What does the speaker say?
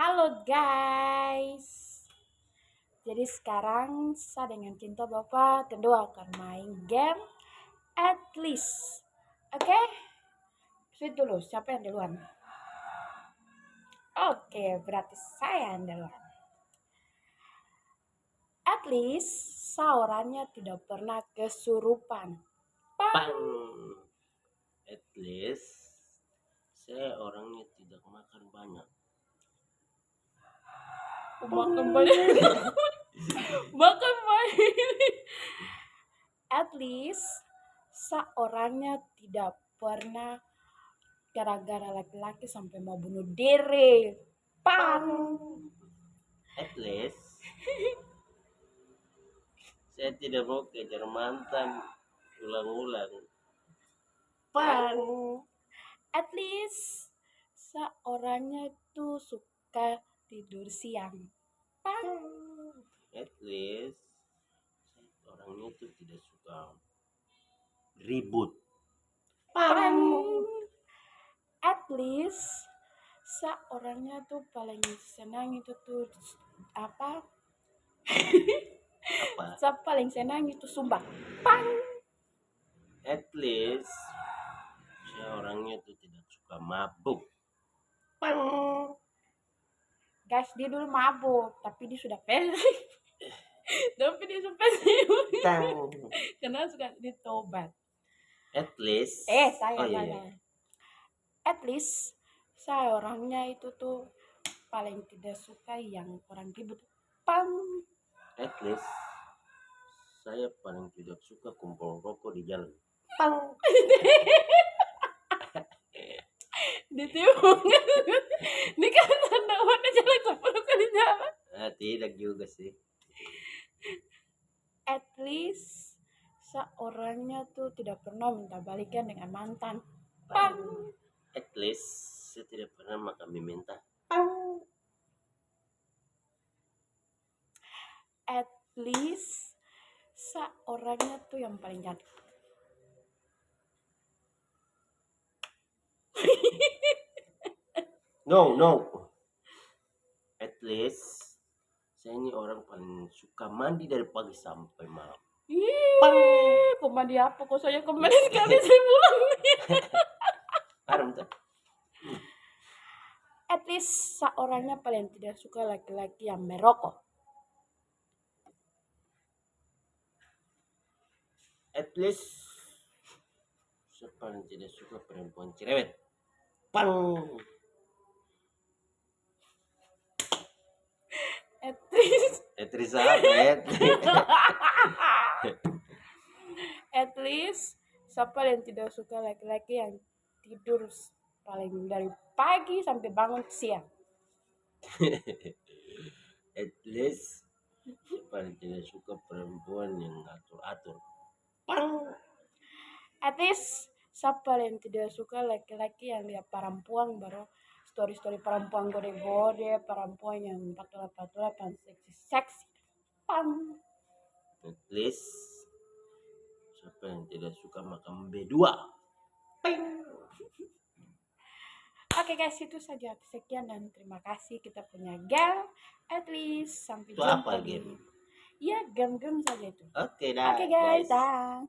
Halo guys. Jadi sekarang saya dengan Cinta Bapak tentu akan main game At Least. Oke? Sweet dulu, siapa yang duluan? Oke, berarti saya yang duluan. At least saurannya tidak pernah kesurupan. Pang. At least saya orangnya tidak makan banyak. Makan banyak. Makan banyak. At least seorangnya tidak pernah gara-gara laki-laki sampai mau bunuh diri. Pang. At least saya tidak mau kejar mantan ulang-ulang. Pang. At least seorangnya itu suka tidur siang. Pang. At least saya orangnya itu tidak suka ribut. Pang. At least seorangnya tuh paling senang itu tuh apa? Apa? Saya paling senang itu sumbang. Pang. At least saya orangnya itu tidak suka mabuk. Pang. Guys, dia dulu mabuk, tapi dia sudah pensiun. Tapi dia sudah pensiun. Tang. Karena suka ditobat. At least. Saya. Iya. At least saya orangnya itu tuh paling tidak suka yang orang ribut. Pang. At least saya paling tidak suka kumpul rokok di jalan. Pang. Ditimbun. Ini kan tanda mana jalan 10 kali jalan. Tidak juga sih. At least seorangnya tuh tidak pernah minta balikan dengan mantan. Pang. At least saya tidak pernah makan mie mentah. Pang. At least seorangnya tuh yang paling cantik. No. At least saya ini orang paling suka mandi dari pagi sampai malam. Ih, kemandi apa? Kok saya kemandi sekali saya pulang. Harum tak? At least seorangnya paling tidak suka laki-laki yang merokok. At least saya paling tidak suka perempuan cerewet. Pang. At least At least apa? At least siapa yang tidak suka laki-laki yang tidur paling dari pagi sampai bangun siang. At least saya paling tidak suka perempuan yang atur-atur. Pang. At least siapa yang tidak suka laki-laki yang lihat perempuan baru story-story perempuan gode-gode, perempuan yang patula-patula, seksi-seksi. Pang. At least siapa yang tidak suka makan B2. Ping. Oke guys, itu saja. Sekian dan terima kasih. Kita punya game. At least sampai Itu jumpa apa di. game? Ya, game-game saja itu. Oke dah. Oke guys, dah.